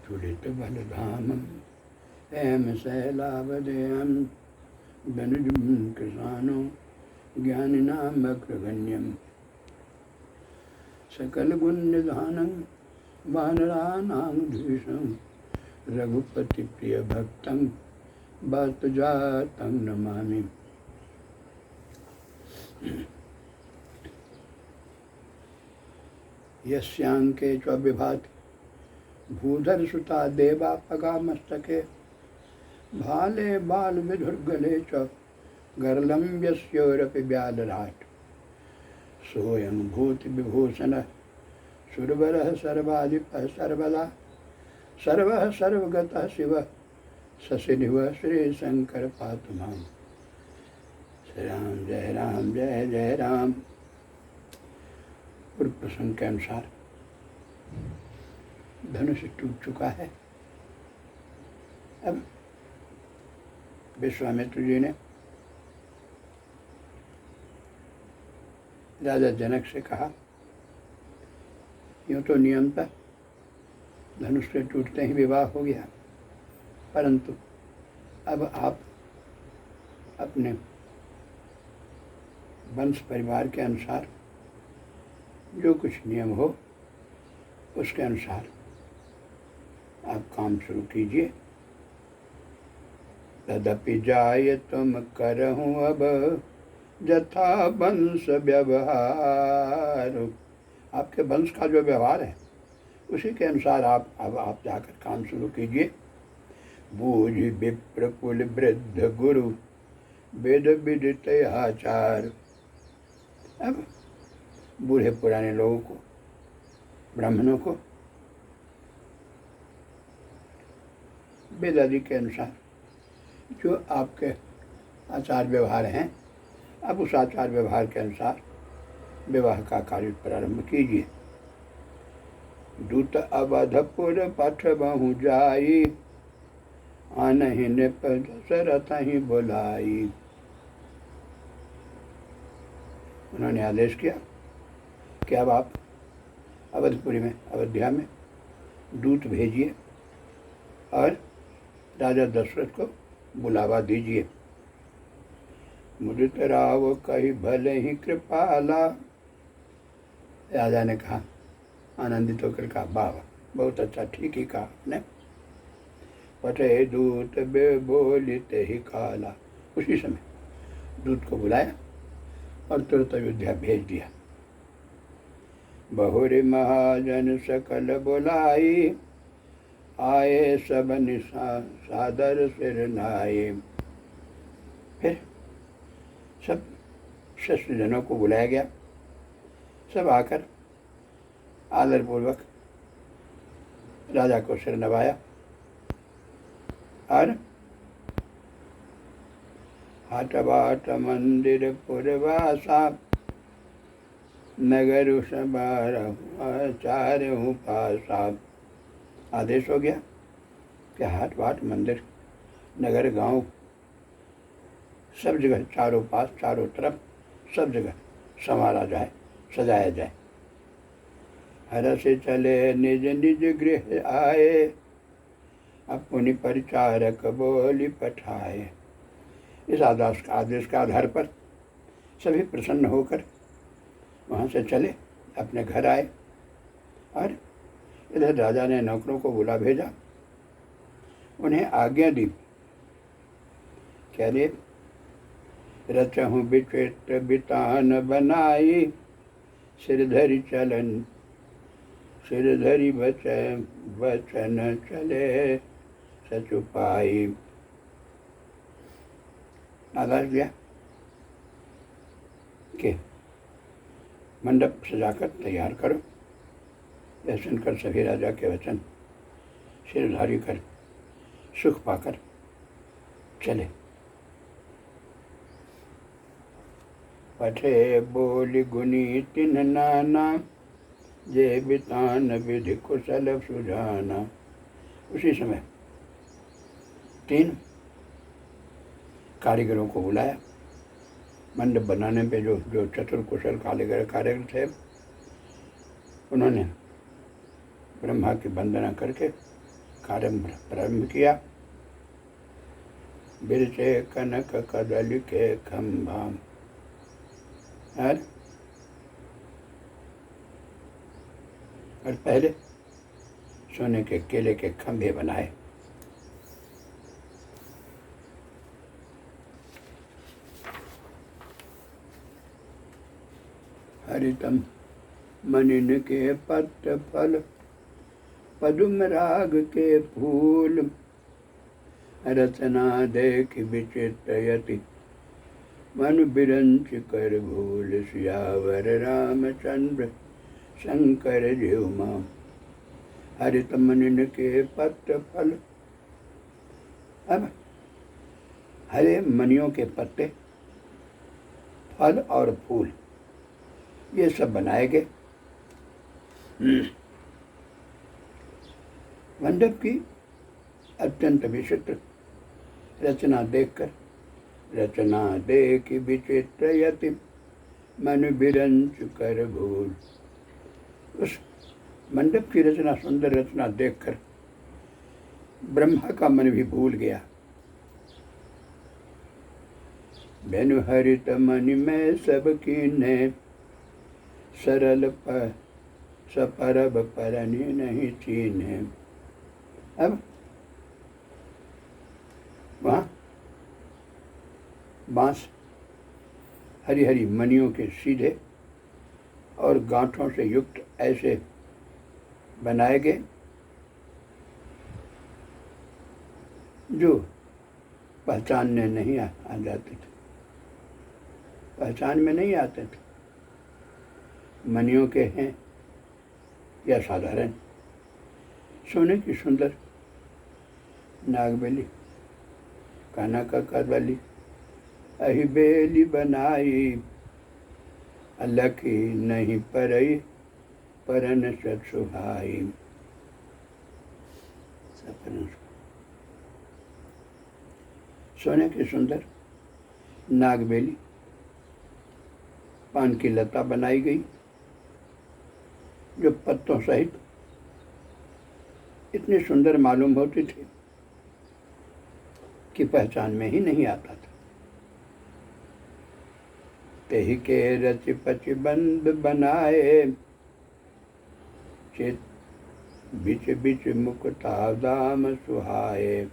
चुरित बलधामं हेम शैलावदेयं धनुजुं कृशानो ज्ञानिनामग्रगण्यं सकलगुणनिधानं वानराणां द्विषं रघुपतिप्रियभक्तं वातजातं नमामि। यस्यांके च विभाति भूधरसुता देवा पगामस्तके भाले बालविधुर्गले च गर्लं यस्योरपि व्यालराट् सोऽयं भूतिविभूषणः सुरवरः सर्वाधिपः सर्वदा सर्वः सर्वगतः शिवः शशिनिवः श्रीशंकर पातु मां। श्री राम जय जय राम। पूर्व प्रसंग के अनुसार धनुष टूट चुका है। अब विश्वामित्र जी ने राजा जनक से कहा, यूँ तो नियमतः धनुष के टूटते ही विवाह हो गया, परंतु अब आप अपने वंश परिवार के अनुसार जो कुछ नियम हो उसके अनुसार आप काम शुरू कीजिए। तदपि जाय तुम करहूँ अब जथा वंश व्यवहार। आपके वंश का जो व्यवहार है उसी के अनुसार आप जाकर काम शुरू कीजिए। बूझ विप्र कुल वृद्ध गुरु वेद विदित आचार। अब बूढ़े पुराने लोगों को, ब्राह्मणों को वेद आदि के अनुसार जो आपके आचार व्यवहार हैं, आप उस आचार व्यवहार के अनुसार विवाह का कार्य प्रारंभ कीजिए। दूत अवधपुर पठबहु जाई आनहि नृप दशरथ ही बुलाई। उन्होंने आदेश किया कि अब आप अवधपुरी में, अयोध्या में दूत भेजिए और राजा दशरथ को बुलावा दीजिए। मुदित राव कही भले ही कृपाला। राजा ने कहा, आनंदित होकर कहा, बाबा बहुत अच्छा, ठीक ही कहा आपने। पठे दूत बे बोलिते ही काला। उसी समय दूत को बुलाया और तुरंत अयोध्या भेज दिया। बहुरी महाजन सकल बुलाई आए सब सादर सिर नाये। फिर सब शस्त्रजनों को बुलाया गया। सब आकर आदरपूर्वक राजा को सिर नवाया और हाट बाट मंदिर पुरवासा नगर चारहु पासा। आदेश हो गया कि हाट बाट मंदिर नगर गांव सब जगह, चारों पास, चारों तरफ सब जगह संवारा जाए, सजाया जाए। हर से चले निज निज गृह आए अपनी परिचारक बोली पठाए। इस आदेश के आधार पर सभी प्रसन्न होकर वहाँ से चले, अपने घर आए और इधर राजा ने नौकरों को बुला भेजा, उन्हें आज्ञा दी। कह दिए, रचहूँ विचित्र बितान बनाई सिरधरि चलन सिरधरि वचन चले सचुपाई। आदेश दिया कि मंडप सजाकर तैयार करो। यह सुनकर सभी राजा के वचन सिरधारी कर सुख पाकर चले। पठे बोली गुनी तिन नाना जे बितान विधि कुशल सुजाना। उसी समय 3 कारीगरों को बुलाया। मंडप बनाने पे जो चतुर कुशल कारीगर थे, उन्होंने ब्रह्मा की वंदना करके कार्य प्रारंभ किया। बिरचे कनक कदली के खंभा, और पहले सोने के केले के खंभे बनाए। हरितम मनिन के पत्र फल, पदुम राग के फूल, रचना देख विचित्रयति, मन बिरंच कर भूल। सियावर रामचंद्र शंकर जीवमा। हरित मनिन के पत्र फल, अब हरे मनियों के पत्ते, फल और फूल, ये सब बनाए गए। मंडप की अत्यंत विचित्र रचना देखकर, रचना देख विचित्र यति, मन बिरंच कर भूल। उस मंडप की रचना, सुंदर रचना देखकर ब्रह्मा का मन भी भूल गया। बेनु हरित मनि में सब कीन्हे, सरल सपरब परनि नहीं चीन्हे। अब वहाँ बांस हरी हरी मनियों के सीधे और गांठों से युक्त ऐसे बनाए गए जो पहचानने नहीं आ जाते थे, पहचान में नहीं आते थे। मनियों के हैं या साधारण सोने की सुंदर नागबेली, कनक कदली, अहि बेली बनाई, अलखी नहीं परई, परन सुहाई। सोने की सुंदर नागबेली, पान की लता बनाई गई, जो पत्तों सहित इतनी सुंदर मालूम होती थी कि पहचान में ही नहीं आता था। तेहि के रच पच बंद बनाए, चित बिच बिच मुकुता दाम सुहाए।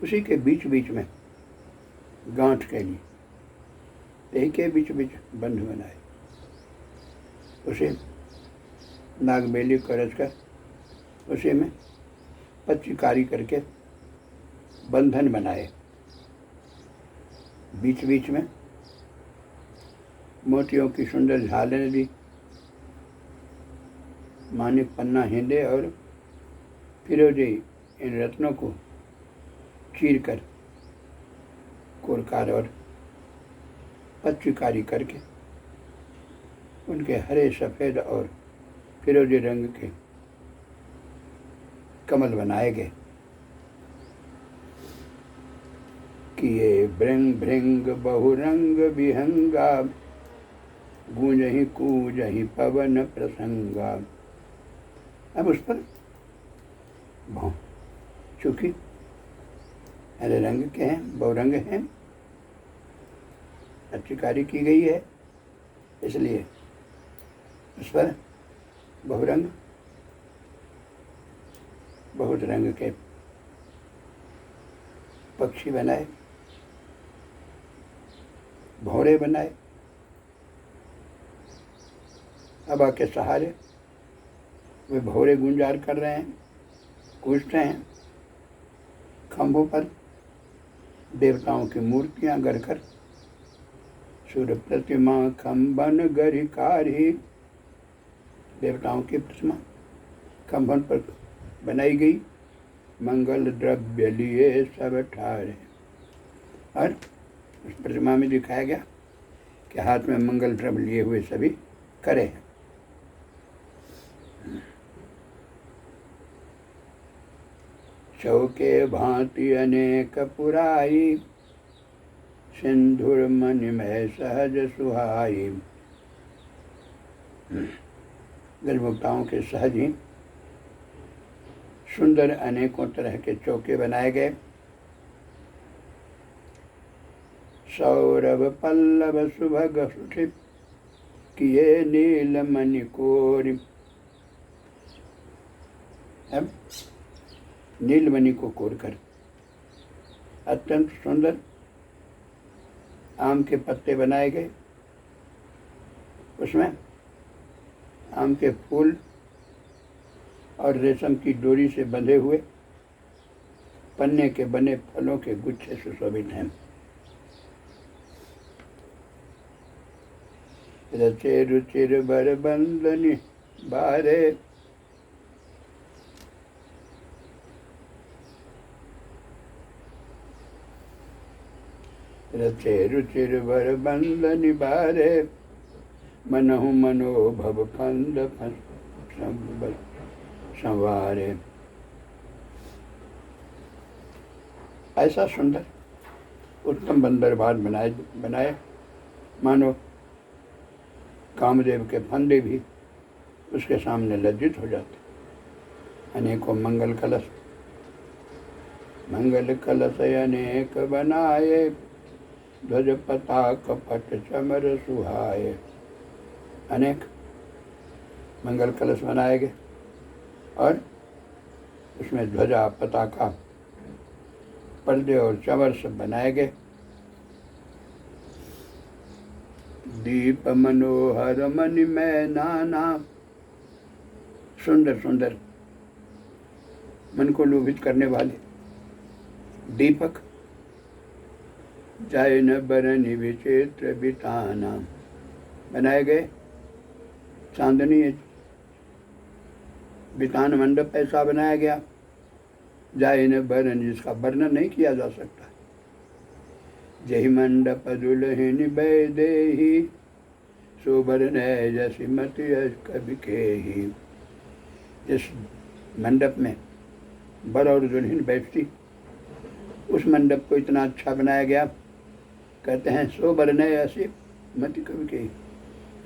उसी के बीच बीच में गांठ के लिए तेहि के बीच बीच बंध बनाए, उसे नागबेली को रचकर उसी में पच्चीकारी करके बंधन बनाए। बीच बीच में मोतियों की सुंदर झालरें दी, मानिक पन्ना हिंदे और फिरोजी इन रत्नों को चीर कर कोरकार और पच्चीकारी करके उनके हरे सफ़ेद और फिरोजी रंग के कमल बनाए गए। किए भृंग भृंग बहुरंग विहंगा, गूंजहि कूजहि पवन प्रसंगा। अब उस पर चूंकि हरे रंग के हैं, बहुरंग हैं, चित्रकारी की गई है, इसलिए उस पर बहुरंग बहुत रंग के पक्षी बनाए, भौरे बनाए। हवा के सहारे वे भौरे गुंजार कर रहे हैं, कूदते हैं। खंभों पर देवताओं की मूर्तियां गढ़कर, सूर्य प्रतिमा खंबन गरिकारी, देवताओं की प्रतिमा खंभन पर बनाई गई। मंगल द्रव्य लिए सब ठारे, और उस प्रतिमा में दिखाया गया कि हाथ में मंगल द्रव्य लिए हुए सभी खड़े हैं। चौके भांति अनेक पुराई, सिंधुर मणिमय सहज सुहाई। गजमुक्ताओं के सहज ही सुंदर अनेकों तरह के चौके बनाए गए। सौरभ पल्लव सुभग सुठिप किए नीलमणि कोरि। अब नीलमणि को कोरकर अत्यंत सुंदर आम के पत्ते बनाए गए, उसमें आम के फूल और रेशम की डोरी से बंधे हुए पन्ने के बने फलों के गुच्छे सुशोभित हैं। रचे रुचिर बर बंदनी बारे, रचे रुचिर बर बंदनी बारे, मनहु मनोभव फंद संवारे। ऐसा सुंदर उत्तम बंदरबार बनाए मानो कामदेव के फंदे भी उसके सामने लज्जित हो जाते। अनेकों मंगल कलश अनेक बनाए, ध्वज पताक पट चमर सुहाए। अनेक मंगल कलश बनाए गए और उसमें ध्वजा पताका पर्दे और चमर सब बनाए गए। दीप मनोहर मणि में नाना, सुंदर सुंदर मन को लोभित करने वाले दीपक जाय न बरनि विचित्र बिताना बनाए गए। चांदनी बितान मंडप ऐसा बनाया गया, जाय न बरन, जिसका वर्णन नहीं किया जा सकता। जहि मंडप दुल्हन बैदेही, सुबरन जसि मति कवि केही। जिस मंडप में बर और दुल्हन बैठती, उस मंडप को इतना अच्छा बनाया गया, कहते हैं सुबरन ऐसी मति कवि केही।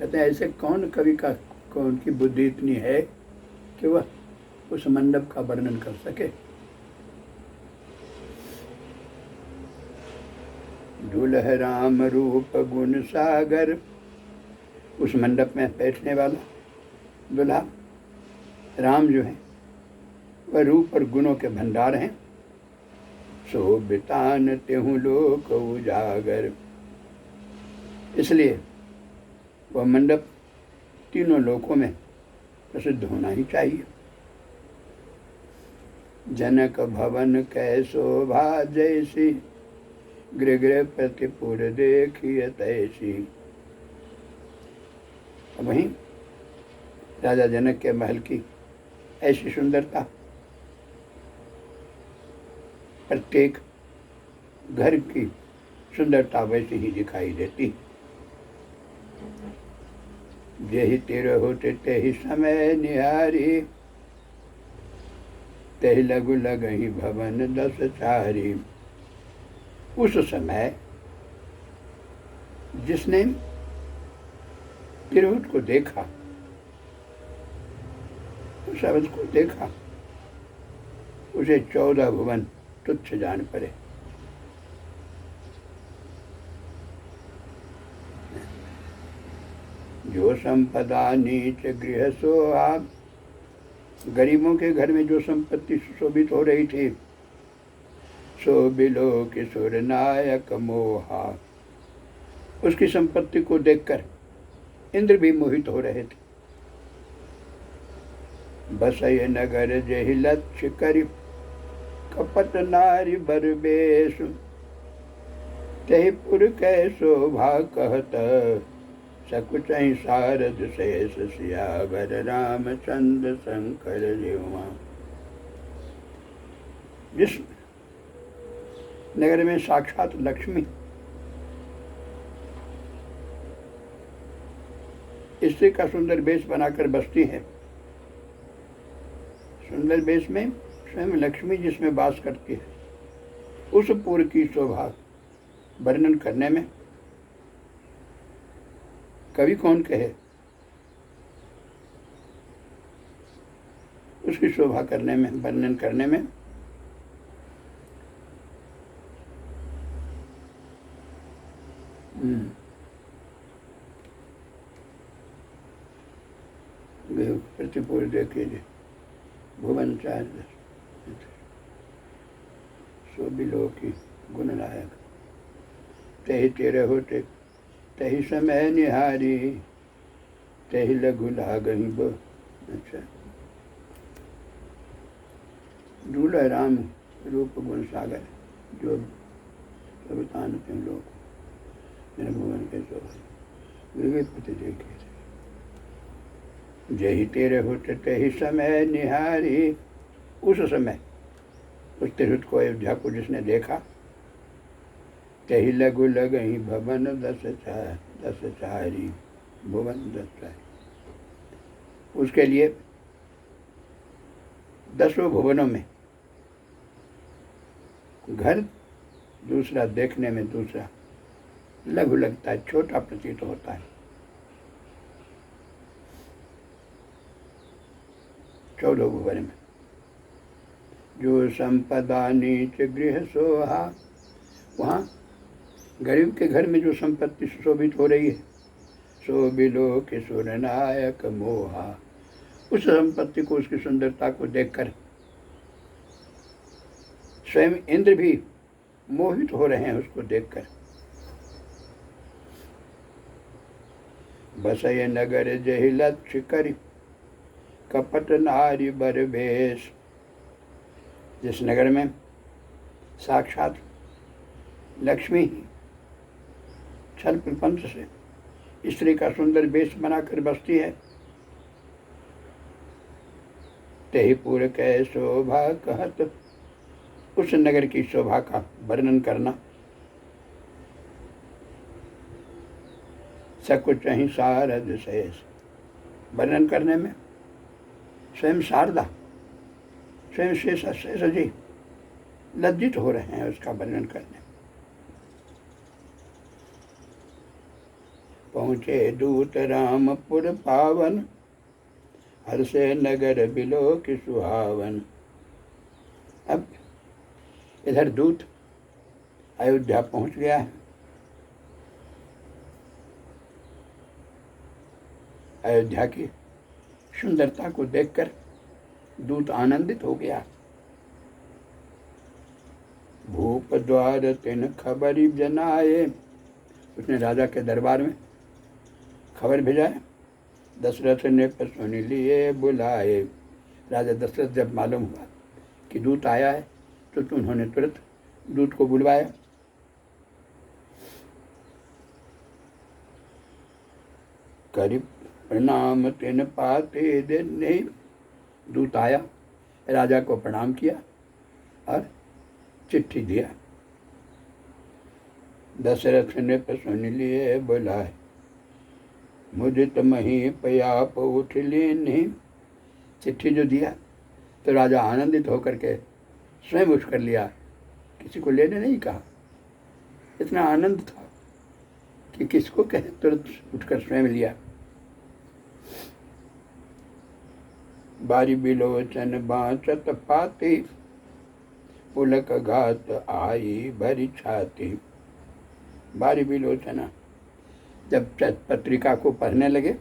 कहते हैं ऐसे कौन कवि का कौन की बुद्धि इतनी है कि वह उस मंडप का वर्णन कर सके। दुल्ह राम रूप गुण सागर, उस मंडप में बैठने वाला दुल्हा राम जो है वह रूप और गुणों के भंडार हैं। शोभितान तेहु लोक उजागर, इसलिए वह मंडप तीनों लोकों में प्रसिद्ध होना ही चाहिए। जनक भवन कै शोभा जैसी, गृह गृह प्रतिपुर देखिए तैसी। वहीं राजा जनक के महल की ऐसी सुंदरता प्रत्येक घर की सुंदरता वैसी ही दिखाई देती। जेहि तिरहु तेहि समय निहारी, तेहि लघु लगहि भवन 10 चारी। उस समय जिसने तिरहुत को देखा, उस अवध को देखा, उसे 14 भुवन तुच्छ जान पड़े। जो संपदा नीच गृह सोहा, गरीबों के घर में जो संपत्ति सुशोभित हो रही थी, सो बिलो किशोर नायक मोहा, उसकी संपत्ति को देखकर इंद्र भी मोहित हो रहे थे। बसय नगर जहि लक्ष्य करि, कपट नारी बरबेश। तहि पुर कै शोभा कहत, सकुचहि सारद शेष सियावर रामचंद्र शंकर जीवा। जिस नगर में साक्षात लक्ष्मी स्त्री का सुंदर वेश बनाकर बसती है, सुंदर वेश में स्वयं लक्ष्मी जिसमें वास करती है, उस पुर की शोभा वर्णन करने में कवि कौन कहे। उसकी शोभा करने में, वर्णन करने में प्रतिपूर देखिए भुवन चार सो बिलो की गुण लायक तही तेरे होते तही समय निहारी तही लघु लागही बो। अच्छा, दूल्हा राम रूप गुण सागर जो सबतान के लोग मेरे भुवन के शोभा पति देखे जही तेरे होते तही समय निहारी। उस समय उस तिरुत को, अयोध्या को जिसने देखा, तही लघु लगही भवन दस चारी भुवन 10 चारी, उसके लिए 10 भुवनों में घर दूसरा, देखने में दूसरा लघु लगता है, छोटा प्रतीत होता है। 14 भुवन में जो संपदा नीच गृह सोहा, वहाँ गरीब के घर में जो संपत्ति सुशोभित हो रही है, सो बिलो के सुरनायक मोहा, उस संपत्ति को, उसकी सुंदरता को देखकर स्वयं इंद्र भी मोहित हो रहे हैं उसको देखकर। बसय नगर जहि लक्ष्य करि कपट नारी बर भेष, जिस नगर में साक्षात लक्ष्मी छल प्रपंच से स्त्री का सुंदर वेश बनाकर बसती है, तेहि पुर कै शोभा कहत, उस नगर की शोभा का वर्णन करना। सकुच ही शारद शेष, वर्णन करने में स्वयं शारदा, स्वयं शेष जी लज्जित हो रहे हैं उसका वर्णन करने। पहुँचे दूत रामपुर पावन, हर्षे नगर बिलो की सुहावन। अब इधर दूत अयोध्या पहुँच गया है। अयोध्या की सुंदरता को देखकर दूत आनंदित हो गया। भूप द्वार तिन खबरी जनाए, उसने राजा के दरबार में खबर भेजाए। दशरथ ने सुन लिए बुलाए, राजा दशरथ जब मालूम हुआ कि दूत आया है तो उन्होंने तुरंत दूत को बुलवाया। करीब प्रणाम तिन पाते देने, दूत आया, राजा को प्रणाम किया और चिट्ठी दिया। दशरथ ने सुन लिए बुलाए, मुझे तमही पयाप उठ लेने। चिट्ठी जो दिया तो राजा आनंदित होकर के स्वयं उठ कर लिया, किसी को लेने नहीं कहा। इतना आनंद था कि किसको कहे, तुरंत उठकर स्वयं लिया। बारी बिलोचन बाँचत पाती, पुलक घात आई भरी छाती। बारी बिलोचना, जब पत्रिका को पढ़ने लगे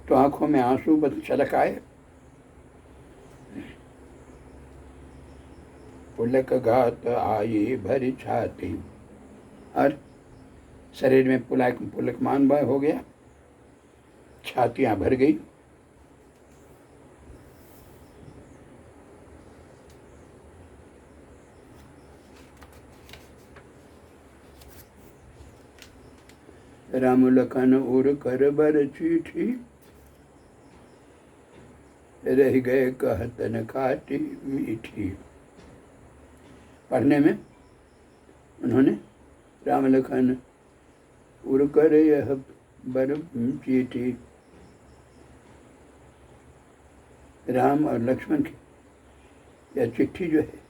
तो आंखों में आंसू छलक आए। पुलक घात आई भरी छाती, और शरीर में पुलकमान हो गया, छातियां भर गई। राम लखन उर कर बर चिट्ठी, रह गए कहतन खाटी मीठी। पढ़ने में उन्होंने राम लखन उर कर यह बर चिट्ठी, राम और लक्ष्मण की यह चिट्ठी जो है